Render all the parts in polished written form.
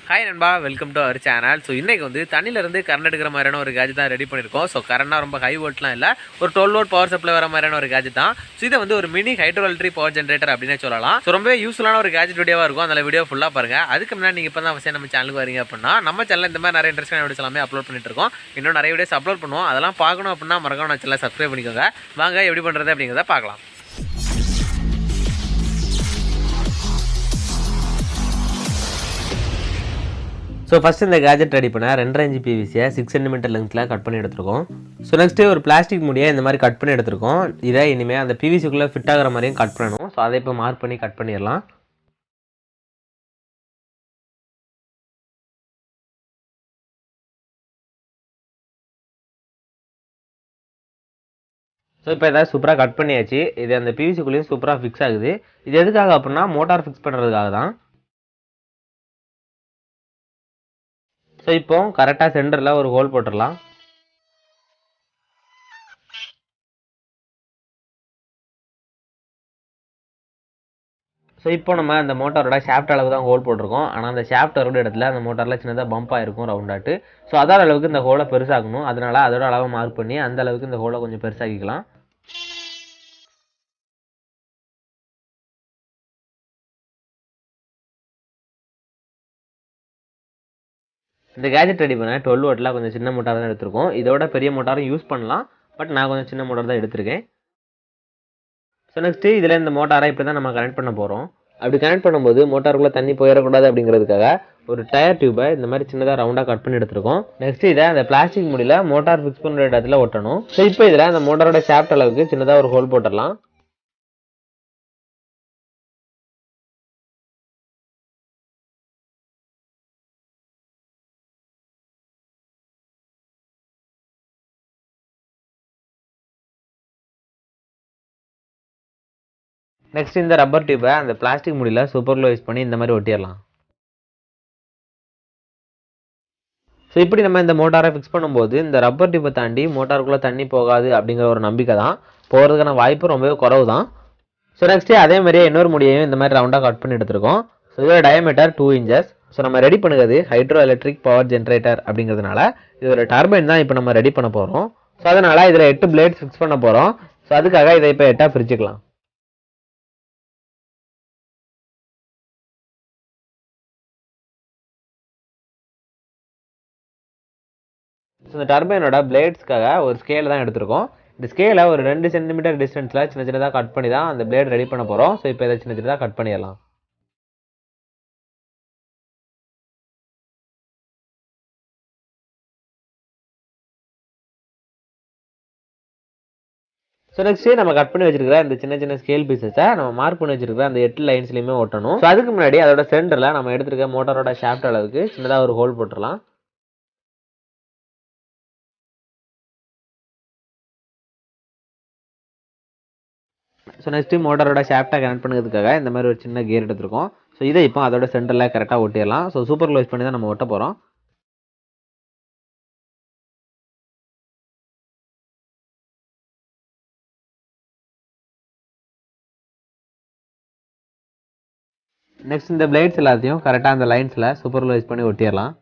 Hi நண்பா, welcome to our channel. So இன்றைக்கி வந்து தண்ணியிலேருந்து கரண்ட் எடுக்கிற மாதிரியான ஒரு கேஜெட் தான் ரெடி பண்ணியிருக்கோம். ஸோ கரண்ட்னா ரொம்ப ஹை வோல்ட்லாம் இல்லை, ஒரு 12 வோல்ட் பவர் சப்ளை வர மாதிரியான ஒரு கேஜெட் தான். ஸோ இதை வந்து ஒரு mini hydro electric power generator அப்படின்னே சொல்லலாம். ஸோ ரொம்ப யூஸ்ஃபுல்லான ஒரு கேஜெட் வீடியோவாக இருக்கும். அதில் வீடியோ ஃபுல்லாக பாருங்கள். அதுக்கு முன்னாடி நீங்கள் இப்போ தான் ஃபஸ்ட் நம்ம சேனலுக்கு வரீங்க அப்படின்னா நம்ம சேனலில் இந்த மாதிரி நிறைய இன்ட்ரெஸ்டான வீடியோஸ் எல்லாமே அப்லோட் பண்ணிட்டு இருக்கோம். இன்னும் நிறைய வீடியோஸ் அப்லோட் பண்ணுவோம். அதெல்லாம் பார்க்கணும் அப்படின்னா மறக்காம நம்ம சேனலை சப்ஸ்கிரைப் பண்ணிக்கோங்க. வாங்க எப்படி பண்ணுறது அப்படிங்கிறத பார்க்கலாம். ஸோ ஃபஸ்ட் இந்த கேஜெட் ரெடி பண்ண 2.5 இன்ச் பிவிசியை 6 சென்டிமீட்டர் லென்த்தில் கட் பண்ணி எடுத்துருக்கோம். ஸோ நெக்ஸ்ட்டு ஒரு பிளாஸ்டிக் முடியை இந்த மாதிரி கட் பண்ணி எடுத்துருக்கோம். இதை இனிமேல் அந்த பிவிசிக்குள்ளே ஃபிட் ஆகிற மாதிரியும் கட் பண்ணணும். ஸோ அதை இப்போ மார்க் பண்ணி கட் பண்ணிடலாம். ஸோ இப்போ எதாவது சூப்பராக கட் பண்ணியாச்சு. இது அந்த பிவிசிக்குள்ளேயும் சூப்பராக ஃபிக்ஸ் ஆகுது. இது எதுக்காக அப்படின்னா மோட்டார் ஃபிக்ஸ் பண்ணுறதுக்காக தான். ஸோ இப்போ கரெக்டாக சென்டரில் ஒரு ஹோல் போட்டுடலாம். ஸோ இப்போ நம்ம அந்த மோட்டாரோட ஷாஃப்ட் அளவு தான் ஹோல் போட்டிருக்கோம். ஆனால் அந்த ஷாஃப்ட் வரோட இடத்துல அந்த மோட்டாரில் சின்னதாக பம்ப் ஆகிருக்கும் ரவுண்டாட்டு. ஸோ அதோட அளவுக்கு இந்த ஹோலை பெருசாகணும். அதனால் அதோட அளவை மார்க் பண்ணி அந்த அளவுக்கு இந்த ஹோலை கொஞ்சம் பெருசாக்கிக்கலாம். இந்த கேஜெட் ரெடி பண்ண 12 வோல்ட்டில் கொஞ்சம் சின்ன மோட்டார் தான் எடுத்திருக்கோம். இதோட பெரிய மோட்டாரும் யூஸ் பண்ணலாம், பட் நான் கொஞ்சம் சின்ன மோட்டார் தான் எடுத்திருக்கேன். ஸோ நெக்ஸ்ட்டு இதில் இந்த மோட்டாரை இப்படி தான் நம்ம கனெக்ட் பண்ண போகிறோம். அப்படி கனெக்ட் பண்ணும்போது மோட்டாருக்குள்ளே தண்ணி போயிடக்கூடாது அப்படிங்கிறதுக்காக ஒரு டயர் டியூபை இந்த மாதிரி சின்னதாக ரவுண்டாக கட் பண்ணி எடுத்திருக்கோம். நெக்ஸ்ட் இதை அந்த பிளாஸ்டிக் முடியல மோட்டார் ஃபிக்ஸ் பண்ணுற இடத்துல ஒட்டணும். ஸோ இப்போ இதில் அந்த மோட்டாரோட ஷாஃப்ட் அளவுக்கு சின்னதாக ஒரு ஹோல் போட்டுடலாம். நெக்ஸ்ட் இந்த ரப்பர் டியூபை அந்த பிளாஸ்டிக் முடியல சூப்பர் க்ளூ யூஸ் பண்ணி இந்த மாதிரி ஒட்டிடலாம். ஸோ இப்படி நம்ம இந்த மோட்டாரை ஃபிக்ஸ் பண்ணும்போது இந்த ரப்பர் டியூப்பை தாண்டி மோட்டாருக்குள்ளே தண்ணி போகாது அப்படிங்கிற ஒரு நம்பிக்கை தான். போகிறதுக்கான வாய்ப்பு ரொம்பவே குறவு தான். ஸோ நெக்ஸ்ட்டு அதே மாதிரியே இன்னொரு முடியையும் இந்த மாதிரி ரவுண்டாக கட் பண்ணி எடுத்துருக்கோம். ஸோ இதோட டயமீட்டர் 2 இன்ச்சஸ். ஸோ நம்ம ரெடி பண்ணுறது ஹைட்ரோ எலக்ட்ரிக் பவர் ஜென்ரேட்டர் அப்படிங்கிறதுனால இதோட டர்பைன் தான் இப்போ நம்ம ரெடி பண்ண போகிறோம். ஸோ அதனால் இதில் 8 பிளேட்ஸ் ஃபிக்ஸ் பண்ண போகிறோம். ஸோ அதுக்காக இதை இப்போ 8ஆக பிரிச்சுக்கலாம். ஸோ இந்த டர்பைனோட பிளேட்ஸ்க்காக ஒரு ஸ்கேல் தான் எடுத்திருக்கோம். இந்த ஸ்கேலை ஒரு 2 சென்டிமீட்டர் டிஸ்டன்ஸில் சின்ன சின்னதாக கட் பண்ணி தான் அந்த பிளேட் ரெடி பண்ண போகிறோம். ஸோ இப்போ இதை சின்ன சின்னதாக கட் பண்ணிடலாம். ஸோ நெக்ஸ்ட் நம்ம கட் பண்ணி வச்சிருக்கிற இந்த சின்ன சின்ன ஸ்கேல் பீசஸை நம்ம மார்க் பண்ணி வச்சிருக்கிற அந்த 8 லைன்ஸ்லையுமே ஒட்டணும். ஸோ அதுக்கு முன்னாடி அதோட சென்டரில் நம்ம எடுத்துருக்க மோட்டாரோட ஷாஃப்ட் அளவுக்கு சின்னதாக ஒரு ஹோல் போட்டுடலாம். ஸோ நெக்ஸ்ட்டு மோட்டாரோட ஷாஃப்ட்டை கனெக்ட் பண்ணுறதுக்காக இந்த மாதிரி ஒரு சின்ன கியர் எடுத்துருக்கோம். ஸோ இதை இப்போ அதோட சென்டரில் கரெக்டாக ஒட்டிடலாம். ஸோ சூப்பர் க்ளோஸ் பண்ணி தான் நம்ம ஒட்ட போகிறோம். நெக்ஸ்ட் இந்த பிளேட்ஸ் எல்லாத்தையும் கரெக்டாக அந்த லைன்ஸில் சூப்பர் க்ளோஸ் பண்ணி ஒட்டிடலாம்.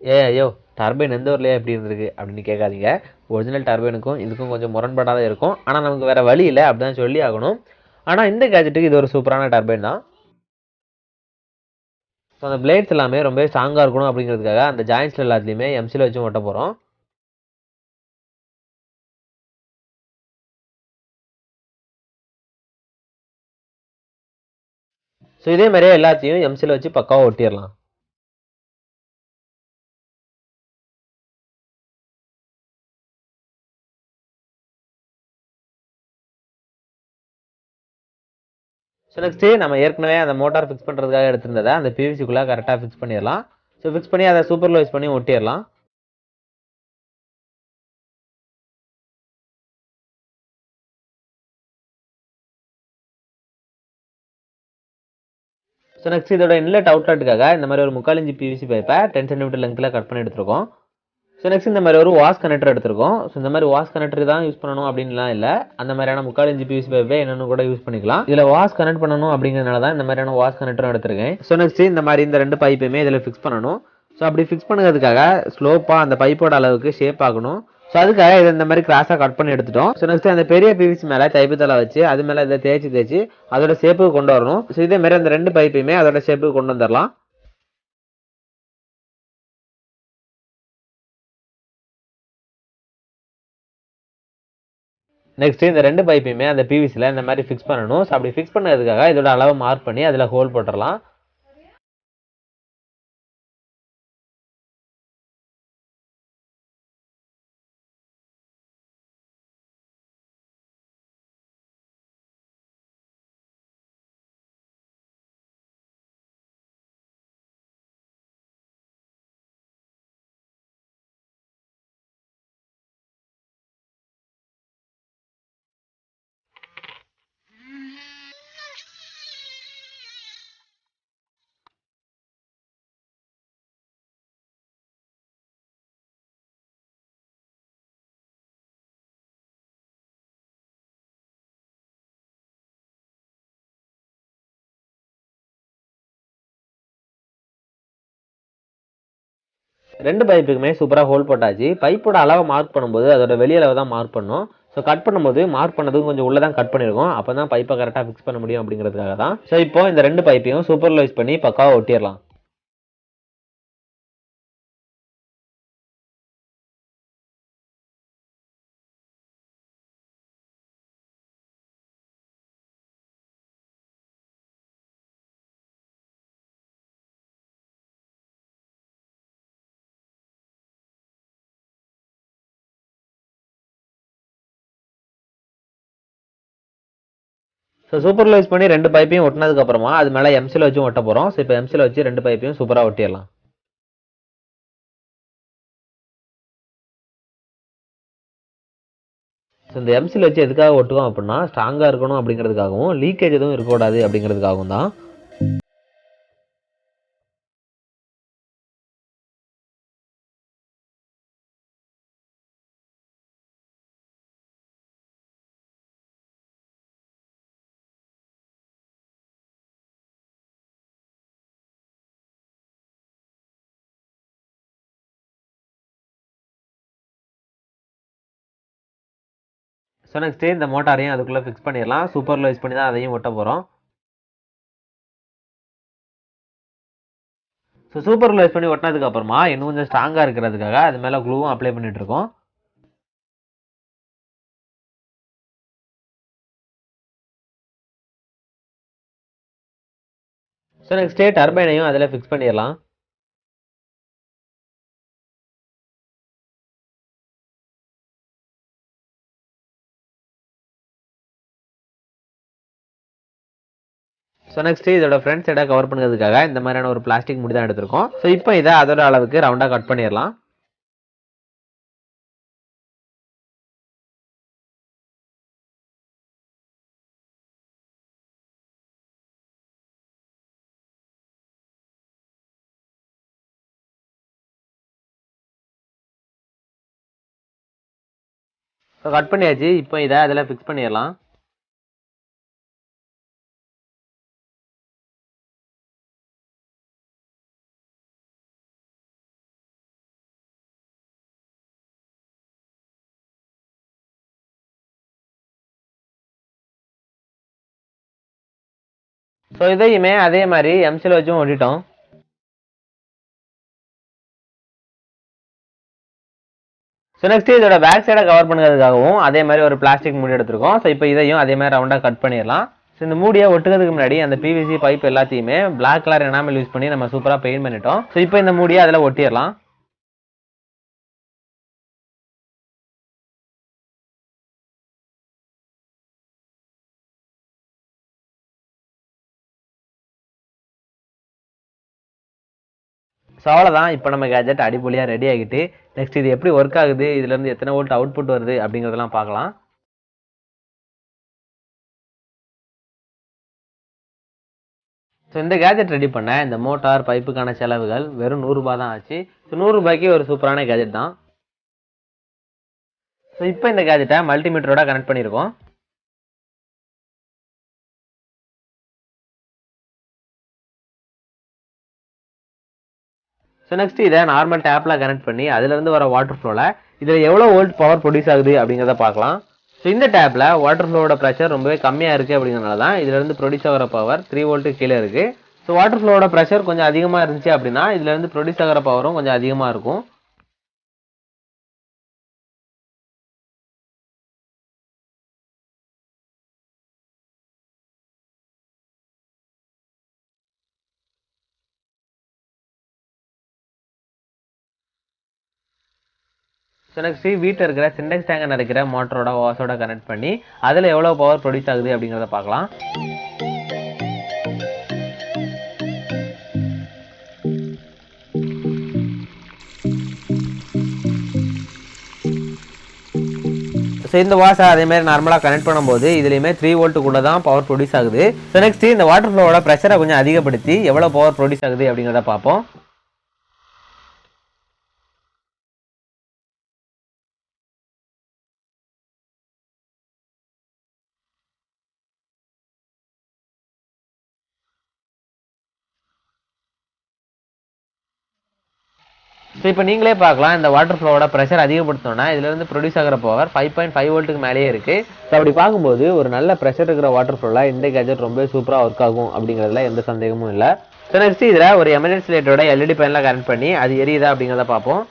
ஐயோ, டர்பைன் எந்த ஊர்லையே எப்படி இருந்திருக்கு அப்படின்னு கேட்காதீங்க. ஒரிஜினல் டர்பைனுக்கும் இதுக்கும் கொஞ்சம் முரண்பாடாக தான் இருக்கும். ஆனால் நமக்கு வேறு வழி இல்லை, அப்படி தான் சொல்லி ஆகணும். ஆனால் இந்த கேஜெட்டுக்கு இது ஒரு சூப்பரான டர்பைன் தான். ஸோ அந்த பிளேட்ஸ் எல்லாமே ரொம்ப ஸ்ட்ராங்காக இருக்கணும் அப்படிங்கிறதுக்காக அந்த ஜாயின்ட்ஸ் எல்லாத்துலேயுமே எம்சியில் வச்சு ஒட்ட போகிறோம். ஸோ இதே மாதிரியே எல்லாத்தையும் எம்சியில் வச்சு பக்காவாக ஒட்டிடலாம். ஸோ நெக்ஸ்ட்டு நம்ம ஏற்கனவே அந்த மோட்டார் ஃபிக்ஸ் பண்ணுறதுக்காக எடுத்திருந்ததை அந்த பிவிசிக்குள்ளே கரெக்டாக ஃபிக்ஸ் பண்ணிடலாம். ஸோ ஃபிக்ஸ் பண்ணி அதை சூப்பர் க்ளோஸ் பண்ணி ஒட்டிடலாம். ஸோ நெக்ஸ்ட் இதோட இன்லெட் அவுட்லெட்டுக்காக இந்த மாதிரி ஒரு 3/4 இன்ச் பிவிசி பைப்பை 10 சென்டிமீட்டர் லெங்த்தில் கட் பண்ணி எடுத்துருக்கோம். ஸோ நெக்ஸ்ட் இந்த மாதிரி ஒரு வாஷ் கனெக்டர் எடுத்துருக்கோம். ஸோ இந்த மாதிரி வாஷ் கனெக்டர் தான் யூஸ் பண்ணணும் அப்படின்லாம் இல்லை, அந்த மாதிரியான 3/4 இன்ச் பிவிசி பைப்பை என்னென்னு கூட யூஸ் பண்ணிக்கலாம். இதில் வாஷ் கனெக்ட் பண்ணணும் அப்படிங்கிறதுனால தான் இந்த மாதிரியான வாஷ் கனெக்டரும் எடுத்திருக்கேன். ஸோ நெக்ஸ்ட் இந்த மாதிரி இந்த 2 பைப்பையுமே இதில் ஃபிக்ஸ் பண்ணணும். ஸோ அப்படி ஃபிக்ஸ் பண்ணுறதுக்காக ஸ்லோப்பாக அந்த பைப்போட அளவுக்கு ஷேப் ஆகணும். ஸோ அதுக்காக இதை இந்த மாதிரி கிராஸாக கட் பண்ணி எடுத்துட்டோம். ஸோ நெக்ஸ்ட் அந்த பெரிய பிவிசி மேலே தைப்பத்தலை வச்சு அது மேலே இதை தேய்ச்சி அதோட ஷேப்புக்கு கொண்டு வரணும். ஸோ இதே மாதிரி அந்த 2 பைப்பையுமே அதோட ஷேப்புக்கு கொண்டு வந்துடலாம். நெக்ஸ்ட் இந்த 2 பைப்பையுமே அந்த பிவிசியில் இந்த மாதிரி ஃபிக்ஸ் பண்ணணும். ஸோ அப்படி ஃபிக்ஸ் பண்ணதுக்காக இதோட அளவை மார்க் பண்ணி அதில் ஹோல் போட்டுடலாம். ரெண்டு பைப்புக்குமே சூப்பராக ஹோல் போட்டாச்சு. பைப்போட அளவை மார்க் பண்ணும்போது அதோட வெளியளவை தான் மார்க் பண்ணணும். ஸோ கட் பண்ணும்போது மார்க் பண்ணதும் கொஞ்சம் உள்ளே தான் கட் பண்ணியிருக்கோம். அப்போ தான் பைப்பை கரெக்டாக ஃபிக்ஸ் பண்ண முடியும் அப்படிங்கிறதுக்காக தான். ஸோ இப்போ இந்த 2 பைப்பையும் சூப்பர்வைஸ் பண்ணி பக்காவாக ஒட்டிடலாம். ஸோ சூப்பர்வைஸ் பண்ணி 2 பைப்பையும் ஒட்டினதுக்கு அப்புறமா அது மேலே எம்சில் வச்சும் ஒட்ட போகிறோம். ஸோ இப்போ எம்சில் வச்சு 2 பைப்பையும் சூப்பராக ஒட்டிடலாம். ஸோ இந்த எம்சில் வச்சு எதுக்காக ஒட்டுவோம் அப்படின்னா ஸ்ட்ராங்காக இருக்கணும் அப்படிங்கிறதுக்காகவும் லீக்கேஜ் எதுவும் இருக்கக்கூடாது அப்படிங்கிறதுக்காகவும் தான். ஸோ நெக்ஸ்ட் இந்த மோட்டாரையும் அதுக்குள்ளே ஃபிக்ஸ் பண்ணிடலாம். சூப்பர்வைஸ் பண்ணி தான் அதையும் ஒட்ட போகிறோம். ஸோ சூப்பர்வைஸ் பண்ணி ஒட்டினதுக்கு அப்புறமா இன்னும் கொஞ்சம் ஸ்ட்ராங்காக இருக்கிறதுக்காக அது மேலே க்ளூவும் அப்ளை பண்ணிட்டு இருக்கோம். ஸோ நெக்ஸ்ட் டர்பைனையும் அதில் ஃபிக்ஸ் பண்ணிடலாம். ஸோ நெக்ஸ்ட் இதோட ஃப்ரண்ட் சைடாக கவர் பண்ணுறதுக்காக இந்த மாதிரியான ஒரு பிளாஸ்டிக் முடி தான் எடுத்திருக்கோம். ஸோ இப்போ இதை அதோட அளவுக்கு ரவுண்டாக கட் பண்ணிடலாம். ஸோ கட் பண்ணியாச்சு. இப்போ இதை அதில் ஃபிக்ஸ் பண்ணிடலாம். ஸோ இதையுமே அதே மாதிரி எம்சில் வச்சும் ஒட்டிட்டோம். ஸோ நெக்ஸ்ட் இதோட பேக் சைடை கவர் பண்ணுறதுக்காகவும் அதே மாதிரி ஒரு பிளாஸ்டிக் மூடி எடுத்திருக்கோம். ஸோ இப்போ இதையும் அதே மாதிரி ரவுண்டாக கட் பண்ணிடலாம். ஸோ இந்த மூடியை ஒட்டுறதுக்கு முன்னாடி அந்த பிவிசி பைப் எல்லாத்தையுமே பிளாக் கலர் எனாமல் யூஸ் பண்ணி நம்ம சூப்பராக பெயிண்ட் பண்ணிட்டோம். ஸோ இப்போ இந்த மூடியை அதில் ஒட்டிடலாம். ஸோ அவ்வளோதான். இப்போ நம்ம கேஜெட் அடிப்பொலியாக ரெடி ஆகிட்டு நெக்ஸ்ட் இது எப்படி ஒர்க் ஆகுது, இதுலேருந்து எத்தனை வோல்ட் அவுட்புட் வருது அப்படிங்கிறதெல்லாம் பார்க்கலாம். ஸோ இந்த கேஜெட் ரெடி பண்ண இந்த மோட்டார் பைப்புக்கான செலவுகள் வெறும் ₹100 தான் ஆச்சு. ஸோ ₹100க்கு ஒரு சூப்பரான கேஜெட் தான். ஸோ இப்போ இந்த கேஜெட்டை மல்டிமீட்டரோட கனெக்ட் பண்ணியிருக்கோம். ஸோ நெக்ஸ்ட் இதை நார்மல் டேப்பில் கனெக்ட் பண்ணி அதிலிருந்து வர வாட்டர் ஃப்ளோவில் இதில் எவ்வளோ வோல்ட் பவர் ப்ரொடியூஸ் ஆகுது அப்படிங்கிறத பார்க்கலாம். ஸோ இந்த டேப்பில் வாட்டர் ஃப்ளோவோட ப்ரெஷர் ரொம்பவே கம்மியாக இருக்குது அப்படிங்கிறனால தான் இதிலிருந்து ப்ரொடியூஸ் ஆகிற பவர் 3 வோல்ட்டு கீழே இருக்குது. ஸோ வாட்டர் ஃப்ளோவோட ப்ரெஷர் கொஞ்சம் அதிகமாக இருந்துச்சு அப்படின்னா இதிலிருந்து ப்ரொடியூஸ் ஆகிற பவரும் கொஞ்சம் அதிகமாக இருக்கும். ஸோ நெக்ஸ்ட் வீட்டில் இருக்கிற சிண்டெக்ஸ் டேங்கை நடக்கிற மோட்டரோட வாஸோட கனெக்ட் பண்ணி அதில் எவ்வளோ பவர் ப்ரொடியூஸ் ஆகுது அப்படிங்கிறத பார்க்கலாம். ஸோ இந்த வாஷை அதேமாதிரி நார்மலாக கனெக்ட் பண்ணும்போது இதுலேயுமே 3 வோல்ட்டுக்குள்ளே தான் பவர் ப்ரொடியூஸ் ஆகுது. ஸோ நெக்ஸ்ட் இந்த வாட்டர் ஃப்ளோவோட ப்ரெஷரை கொஞ்சம் அதிகப்படுத்தி எவ்வளோ பவர் ப்ரொடியூஸ் ஆகுது அப்படிங்கிறத பார்ப்போம். ஸோ இப்போ நீங்களே பார்க்கலாம் இந்த வாட்டர் ஃப்ளோவோட ப்ரெஷர் அதிகப்படுத்தோன்னா இதுலேருந்து ப்ரொடியூஸ் ஆகிற பவர் 5.5 வோல்ட்டுக்கு மேலேயே இருக்குது. ஸோ அப்படி பார்க்கும்போது ஒரு நல்ல ப்ரெஷர் இருக்கிற வாட்டர் ஃப்ளோவில் இந்த கேஜெட் ரொம்ப சூப்பராக ஒர்க் ஆகும் அப்படிங்கிறதுல எந்த சந்தேகமும் இல்லை. ஸோ நெக்ஸ்ட் இதில் ஒரு எமர்ஜென்சி லைட்டோட LED பேனலாக கனெக்ட் பண்ணி அது எரியுதா அப்படிங்கிறத பார்ப்போம்.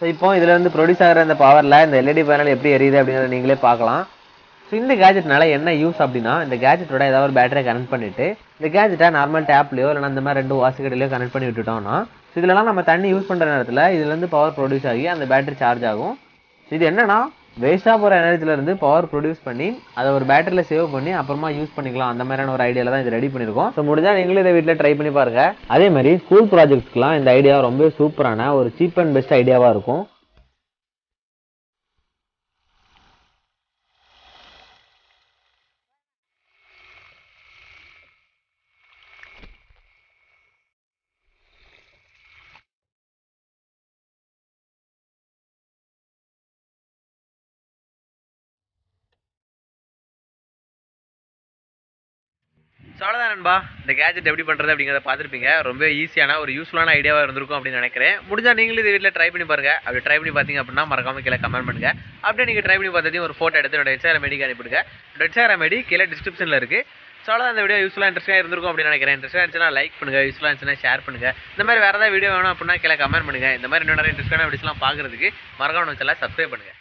ஸோ இப்போ இதுலேருந்து ப்ரொடியூஸ் ஆகிற இந்த பவரில் இந்த LED பேனல் எப்படி எரியுது அப்படிங்கிறத நீங்களே பார்க்கலாம். ஸோ இந்த கேஜெட்னால என்ன யூஸ் அப்படின்னா இந்த கேஜெட்டோட ஏதாவது ஒரு பேட்டரியை கனெக்ட் பண்ணிவிட்டு இந்த கேஜெட்டை நார்மல் டேப்லையோ இல்லைனா இந்த மாதிரி 2 வாசுக்கடையிலையோ கனெக்ட் பண்ணி விட்டுட்டோம்னா ஸோ இதெல்லாம் நம்ம தண்ணி யூஸ் பண்ணுற நேரத்தில் இதுலேருந்து பவர் ப்ரொடியூஸ் ஆகி அந்த பேட்டரி சார்ஜ் ஆகும். இது என்னன்னா வேஸ்ட்டாக போகிற எனர்ஜிலேருந்து பவர் ப்ரொடியூஸ் பண்ணி அதை ஒரு பேட்டரியில் சேவ் பண்ணி அப்புறமா யூஸ் பண்ணிக்கலாம் அந்த மாதிரியான ஒரு ஐடியாவில் தான் இது ரெடி பண்ணியிருக்கோம். ஸோ முடிஞ்சால் நீங்களும் இதை வீட்டில் ட்ரை பண்ணி பாருங்கள். அதே மாதிரி ஸ்கூல் ப்ராஜெக்ட்ஸ்க்குலாம் இந்த ஐடியா ரொம்ப சூப்பரான ஒரு சீப் அண்ட் பெஸ்ட் ஐடியாவாக இருக்கும். ஸோ அவ்வளோதான் நண்பா, இந்த கேஜெட் எப்படி பண்ணுறது அப்படிங்கிறத பார்த்துருப்பீங்க. ரொம்ப ஈஸியான ஒரு யூஸ்ஃபுல்லான ஐடியாவாக இருந்திருக்கும் அப்படின்னு நினைக்கிறேன். முடிஞ்சால் நீங்களும் இது வீட்டில் ட்ரை பண்ணி பாருங்கள். அப்படி ட்ரை பண்ணி பார்த்தீங்க அப்படின்னா மறக்காம கீழே கமெண்ட் பண்ணுங்கள். அப்படியே நீங்கள் ட்ரை பண்ணி பார்த்ததையும் ஒரு ஃபோட்டோ எடுத்து என்னோட Instagram ஐடிக்கு அனுப்பிடுங்க. என்னோட Instagram ஐடி கீழே டிஸ்கிரிப்ஷனில் இருக்குது. ஸோ அவ்வளோதான், இந்த வீடியோ யூஸ்ஃபுல்லாக இன்ட்ரெஸ்ட்டாக இருந்திருக்கும் அப்படின்னு நினைக்கிறேன். இன்ட்ரெஸ்ட்டாக இருந்துச்சுன்னா லைக் பண்ணுங்கள், யூஸ்ஃபுல்லாக இருந்துச்சுன்னா ஷேர் பண்ணுங்கள். இந்த மாதிரி வேறு ஏதாவது வீடியோ வேணும் அப்படின்னா கீழே கமெண்ட் பண்ணுங்கள். இந்த மாதிரி இன்னும் நிறைய இன்ட்ரெஸ்ட்டான வீடியோஸ்லாம் பார்க்குறதுக்கு மறக்காம சேனலை சப்ஸ்கிரைப் பண்ணுங்கள்.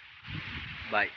பாய்.